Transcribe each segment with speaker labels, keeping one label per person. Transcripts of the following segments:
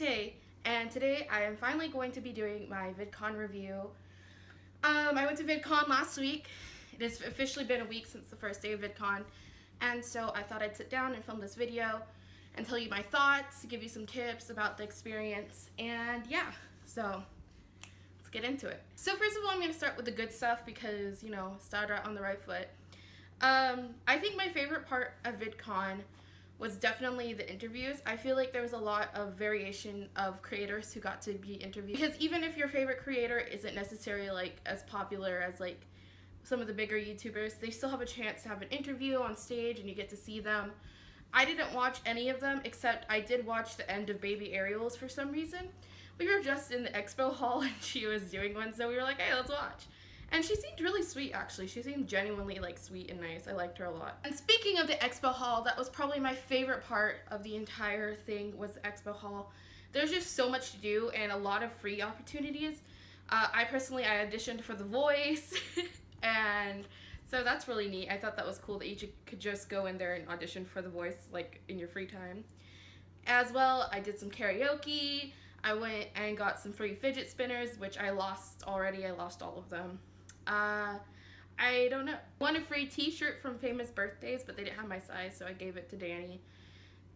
Speaker 1: Tay, and today I am finally going to be doing my VidCon review. I went to VidCon last week. It has officially been a week since the first day of VidCon, and so I thought I'd sit down and film this video and tell you my thoughts, give you some tips about the experience, and yeah, so let's get into it. So first of all, I'm going to start with the good stuff because, start out on the right foot. I think my favorite part of VidCon was definitely the interviews. I feel like there was a lot of variation of creators who got to be interviewed. Because even if your favorite creator isn't necessarily as popular as some of the bigger YouTubers, they still have a chance to have an interview on stage and you get to see them. I didn't watch any of them, except I did watch the end of Baby Ariel's for some reason. We were just in the expo hall and she was doing one, so we were like, hey, let's watch. And she seemed really sweet, actually. She seemed genuinely sweet and nice. I liked her a lot. And speaking of the expo hall, that was probably my favorite part of the entire thing was the expo hall. There's just so much to do and a lot of free opportunities. I auditioned for The Voice, and so that's really neat. I thought that was cool that you could just go in there and audition for The Voice in your free time. As well, I did some karaoke. I went and got some free fidget spinners, which I lost already. I lost all of them. I don't know. Won a free t-shirt from Famous Birthdays, but they didn't have my size, so I gave it to Danny.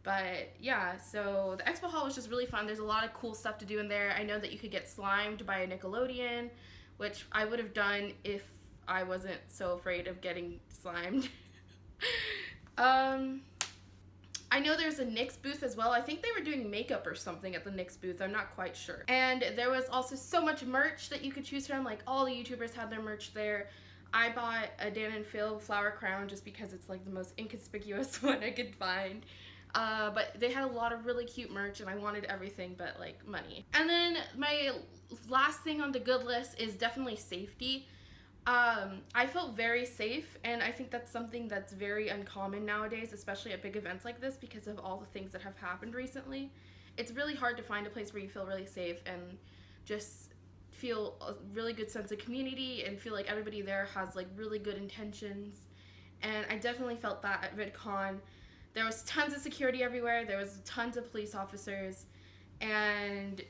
Speaker 1: But yeah, so the expo hall was just really fun. There's a lot of cool stuff to do in there. I know that you could get slimed by a Nickelodeon, which I would have done if I wasn't so afraid of getting slimed. I know there's a NYX booth as well. I think they were doing makeup or something at the NYX booth. I'm not quite sure. And there was also so much merch that you could choose from. All the YouTubers had their merch there. I bought a Dan and Phil flower crown just because it's the most inconspicuous one I could find. But they had a lot of really cute merch and I wanted everything but money. And then my last thing on the good list is definitely safety. I felt very safe, and I think that's something that's very uncommon nowadays, especially at big events like this because of all the things that have happened recently. It's really hard to find a place where you feel really safe and just feel a really good sense of community and feel like everybody there has really good intentions. And I definitely felt that at VidCon. There was tons of security everywhere. There was tons of police officers. And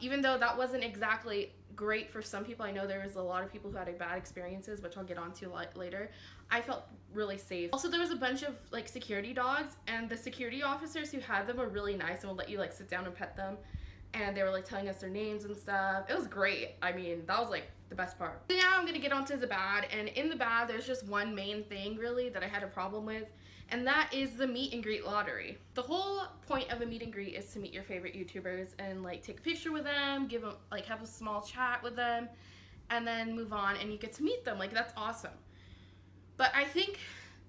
Speaker 1: even though that wasn't exactly great for some people, I know there was a lot of people who had bad experiences, which I'll get onto later. I felt really safe. Also, there was a bunch of security dogs, and the security officers who had them were really nice and would let you sit down and pet them, and they were telling us their names and stuff. It was great. I mean, that was the best part. So now I'm gonna get onto the bad, and in the bad there's just one main thing really that I had a problem with, and that is the meet and greet lottery. The whole point of a meet and greet is to meet your favorite YouTubers and take a picture with them, give them have a small chat with them, and then move on and you get to meet them. That's awesome. But I think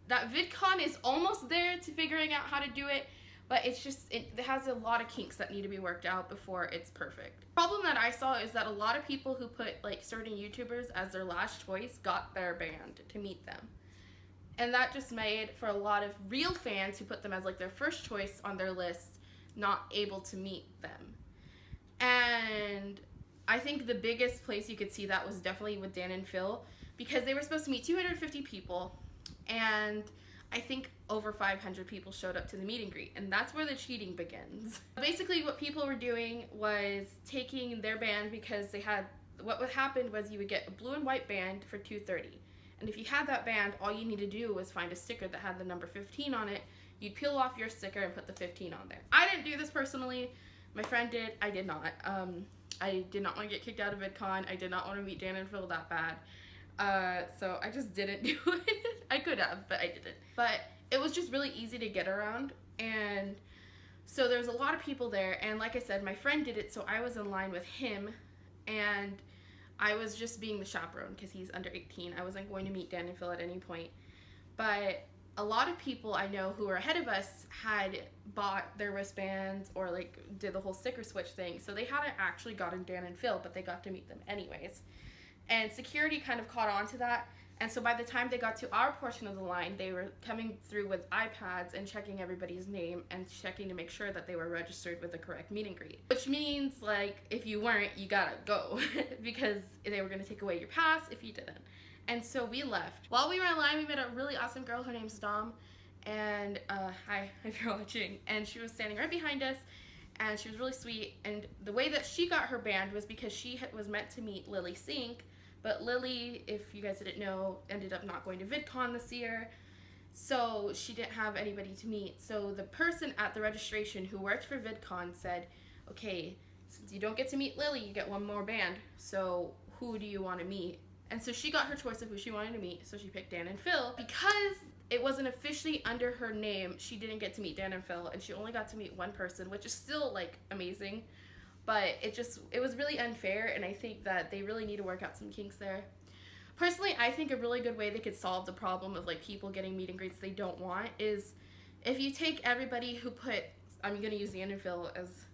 Speaker 1: that VidCon is almost there to figuring out how to do it, but it has a lot of kinks that need to be worked out before it's perfect. The problem that I saw is that a lot of people who put certain YouTubers as their last choice got their band to meet them. And that just made for a lot of real fans who put them as their first choice on their list not able to meet them. And I think the biggest place you could see that was definitely with Dan and Phil, because they were supposed to meet 250 people, and I think over 500 people showed up to the meet and greet, and that's where the cheating begins. Basically what people were doing was taking their band, because what happened was you would get a blue and white band for $230. And if you had that band, all you need to do was find a sticker that had the number 15 on it. You'd peel off your sticker and put the 15 on there. I didn't do this personally. My friend did. I did not. I did not want to get kicked out of VidCon. I did not want to meet Dan and Phil that bad. So I just didn't do it. I could have, but I didn't. But it was just really easy to get around. And so there was a lot of people there. And like I said, my friend did it, so I was in line with him. And I was just being the chaperone because he's under 18. I wasn't going to meet Dan and Phil at any point. But a lot of people I know who were ahead of us had bought their wristbands or did the whole sticker switch thing. So they hadn't actually gotten Dan and Phil, but they got to meet them anyways. And security kind of caught on to that. And so by the time they got to our portion of the line, they were coming through with iPads and checking everybody's name and checking to make sure that they were registered with the correct meet and greet. Which means, if you weren't, you gotta go because they were gonna take away your pass if you didn't. And so we left. While we were in line, we met a really awesome girl. Her name's Dom. And hi, if you're watching. And she was standing right behind us. and she was really sweet. And the way that she got her band was because she was meant to meet Lily Sink, but Lily, if you guys didn't know, ended up not going to VidCon this year, so she didn't have anybody to meet. So the person at the registration who worked for VidCon said, okay, since you don't get to meet Lily, you get one more band, so who do you want to meet? And so she got her choice of who she wanted to meet, so she picked Dan and Phil. Because it wasn't officially under her name, she didn't get to meet Dan and Phil, and she only got to meet one person, which is still, like, amazing. But it was really unfair, and I think that they really need to work out some kinks there. Personally, I think a really good way they could solve the problem of, like, people getting meet and greets they don't want is if you take everybody who put, I'm going to use Dan and Phil as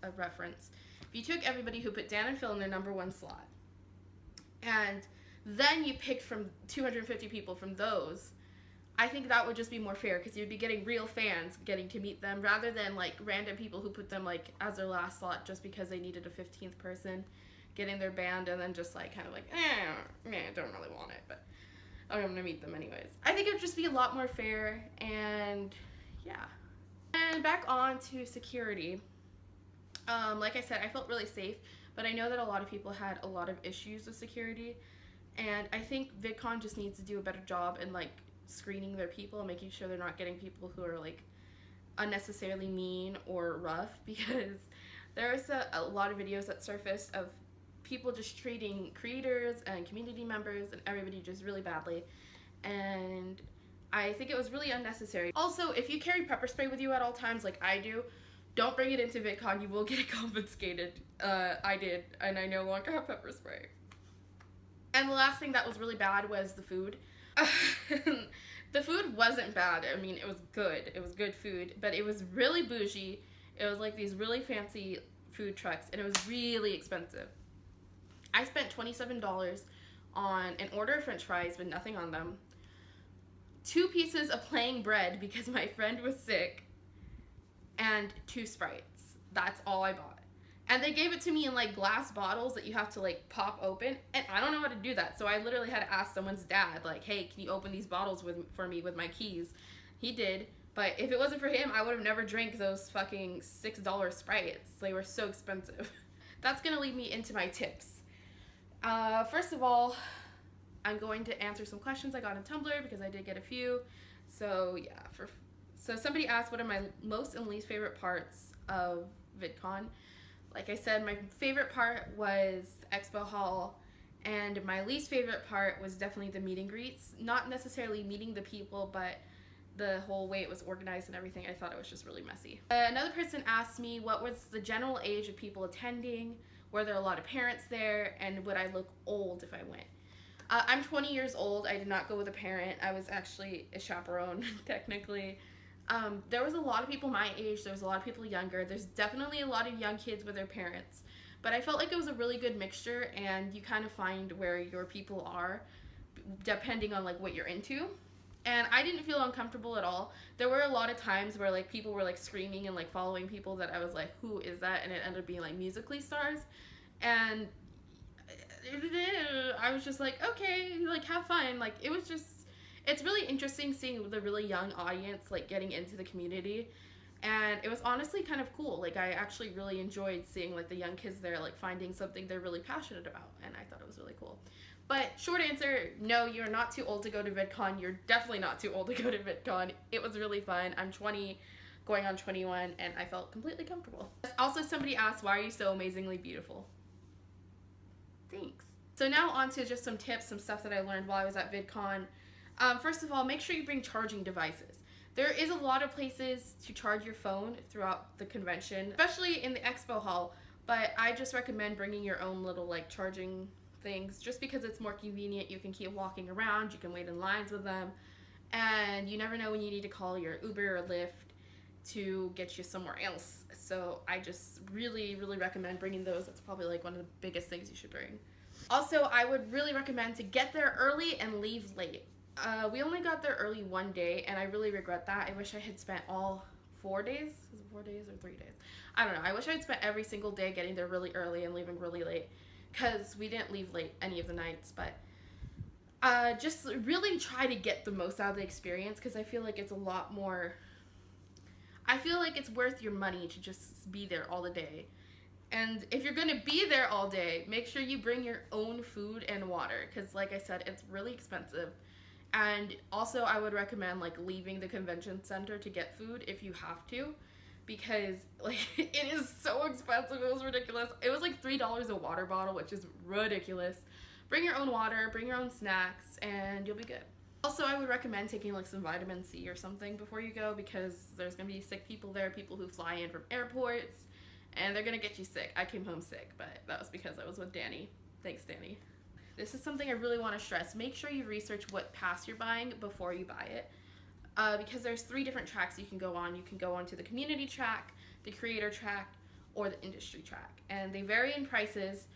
Speaker 1: a reference. If you took everybody who put Dan and Phil in their number one slot, and then you picked from 250 people from those, I think that would just be more fair, because you'd be getting real fans getting to meet them rather than like random people who put them like as their last slot just because they needed a 15th person getting their band and then just like kind of like, I don't really want it, but I'm gonna meet them anyways. I think it would just be a lot more fair, and yeah. And back on to security. Like I said, I felt really safe, but I know that a lot of people had a lot of issues with security, and I think VidCon just needs to do a better job in like screening their people and making sure they're not getting people who are like unnecessarily mean or rough, because there is a lot of videos that surfaced of people just treating creators and community members and everybody just really badly, and I think it was really unnecessary. Also, if you carry pepper spray with you at all times like I do, don't bring it into VidCon, you will get it confiscated. I did, and I no longer have pepper spray. And the last thing that was really bad was the food. The food wasn't bad. I mean, it was good. It was good food, but it was really bougie. It was like these really fancy food trucks, and it was really expensive. I spent $27 on an order of french fries with nothing on them, 2 pieces of plain bread because my friend was sick, and 2 Sprites. That's all I bought. And they gave it to me in like glass bottles that you have to like pop open, and I don't know how to do that, so I literally had to ask someone's dad, like, hey, can you open these bottles for me with my keys? He did, but if it wasn't for him, I would have never drank those fucking $6 Sprites. They were so expensive. That's gonna lead me into my tips. First of all, I'm going to answer some questions I got on Tumblr because I did get a few. So yeah, so somebody asked what are my most and least favorite parts of VidCon. Like I said, my favorite part was the expo hall, and my least favorite part was definitely the meet and greets. Not necessarily meeting the people, but the whole way it was organized and everything. I thought it was just really messy. Another person asked me what was the general age of people attending, were there a lot of parents there, and would I look old if I went? I'm 20 years old. I did not go with a parent. I was actually a chaperone, technically. There was a lot of people my age, there was a lot of people younger, there's definitely a lot of young kids with their parents, but I felt like it was a really good mixture, and you kind of find where your people are depending on like what you're into, and I didn't feel uncomfortable at all. There were a lot of times where like people were like screaming and like following people that I was like, who is that? And it ended up being like Musical.ly stars, and I was just like, okay, like have fun. Like it was just, it's really interesting seeing the really young audience like getting into the community, and it was honestly kind of cool. Like I actually really enjoyed seeing like the young kids there like finding something they're really passionate about, and I thought it was really cool. But short answer, no, you're not too old to go to VidCon. You're definitely not too old to go to VidCon. It was really fun. I'm 20, going on 21, and I felt completely comfortable. Also, somebody asked, why are you so amazingly beautiful? Thanks. So now on to just some tips, some stuff that I learned while I was at VidCon. First of all, make sure you bring charging devices. There is a lot of places to charge your phone throughout the convention, especially in the expo hall, but I just recommend bringing your own little like charging things just because it's more convenient. You can keep walking around, you can wait in lines with them, and you never know when you need to call your Uber or Lyft to get you somewhere else. So I just really, really recommend bringing those. That's probably like one of the biggest things you should bring. Also, I would really recommend to get there early and leave late. We only got there early one day, and I really regret that. I wish I had spent all 4 days. Was it 4 days or 3 days? I don't know. I wish I had spent every single day getting there really early and leaving really late, because we didn't leave late any of the nights. But just really try to get the most out of the experience, because I feel like it's a lot more, I feel like it's worth your money to just be there all the day. And if you're gonna be there all day, make sure you bring your own food and water, because like I said, it's really expensive. And also, I would recommend like leaving the convention center to get food if you have to, because like it is so expensive. It was ridiculous. It was like $3 a water bottle, which is ridiculous. Bring your own water, bring your own snacks, and you'll be good. Also, I would recommend taking like some vitamin C or something before you go, because there's gonna be sick people there, people who fly in from airports, and they're gonna get you sick. I came home sick, but that was because I was with Danny. Thanks, Danny. This is something I really want to stress. Make sure you research what pass you're buying before you buy it, because there's 3 different tracks you can go on. You can go on to the community track, the creator track, or the industry track, and they vary in prices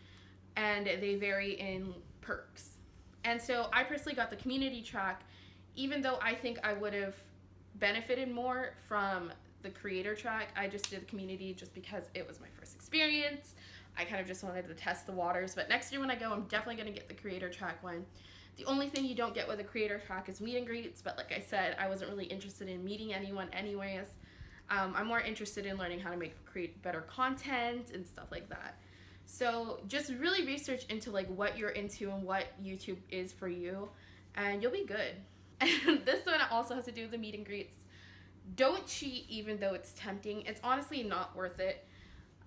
Speaker 1: and they vary in perks. And so I personally got the community track, even though I think I would have benefited more from the creator track. I just did the community just because it was my first experience. I kind of just wanted to test the waters, but next year when I go, I'm definitely going to get the creator track one. The only thing you don't get with a creator track is meet and greets, but like I said, I wasn't really interested in meeting anyone anyways. I'm more interested in learning how to create better content and stuff like that. So just really research into like what you're into and what YouTube is for you, and you'll be good. And this one also has to do with the meet and greets. Don't cheat even though it's tempting. It's honestly not worth it.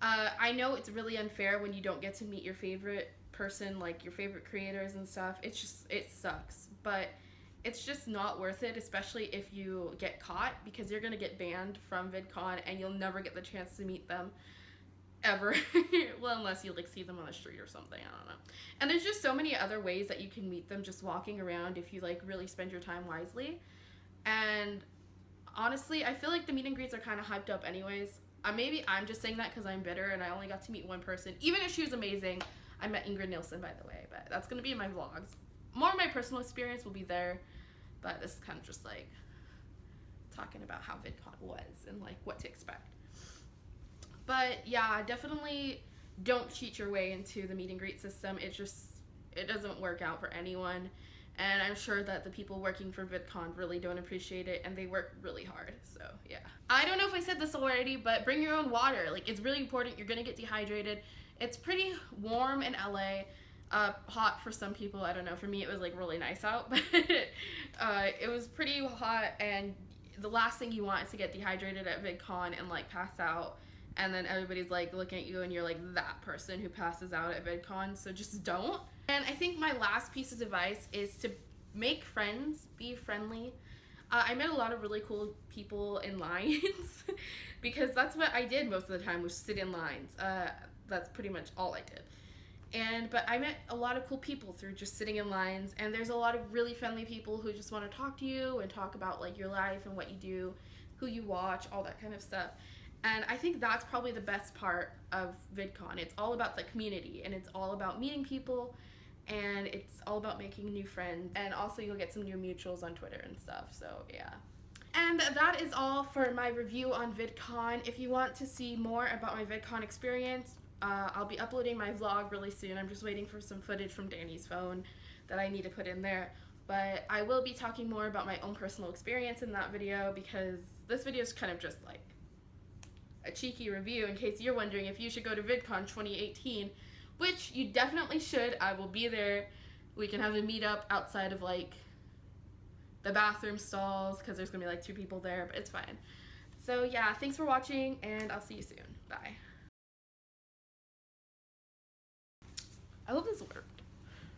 Speaker 1: I know it's really unfair when you don't get to meet your favorite person, like your favorite creators and stuff. It sucks, but it's just not worth it, especially if you get caught, because you're gonna get banned from VidCon and you'll never get the chance to meet them ever. Well, unless you like see them on the street or something, I don't know. And there's just so many other ways that you can meet them just walking around if you like really spend your time wisely. And honestly, I feel like the meet and greets are kind of hyped up anyways. Maybe I'm just saying that because I'm bitter and I only got to meet one person, even if she was amazing. I met Ingrid Nilsson, by the way, but that's going to be in my vlogs. More of my personal experience will be there, but this is kind of just like talking about how VidCon was and like what to expect. But yeah, definitely don't cheat your way into the meet and greet system. It doesn't work out for anyone. And I'm sure that the people working for VidCon really don't appreciate it, and they work really hard, so yeah. I don't know if I said this already, but bring your own water. Like, it's really important. You're gonna get dehydrated. It's pretty warm in LA. Hot for some people, I don't know. For me, it was like really nice out, but it was pretty hot, and the last thing you want is to get dehydrated at VidCon and like pass out, and then everybody's like looking at you and you're like that person who passes out at VidCon, so just don't. And I think my last piece of advice is to make friends, be friendly. I met a lot of really cool people in lines because that's what I did most of the time, was sit in lines. That's pretty much all I did. But I met a lot of cool people through just sitting in lines, and there's a lot of really friendly people who just want to talk to you and talk about like your life and what you do, who you watch, all that kind of stuff. And I think that's probably the best part of VidCon. It's all about the community, and it's all about meeting people, and it's all about making new friends. And also you'll get some new mutuals on Twitter and stuff, so yeah. And that is all for my review on VidCon. If you want to see more about my VidCon experience, I'll be uploading my vlog really soon. I'm just waiting for some footage from Danny's phone that I need to put in there. But I will be talking more about my own personal experience in that video, because this video is kind of just like a cheeky review in case you're wondering if you should go to VidCon 2018, which you definitely should. I will be there. We can have a meetup outside of like the bathroom stalls, because there's gonna be like 2 people there, but it's fine. So yeah, thanks for watching, and I'll see you soon. Bye. I hope this works.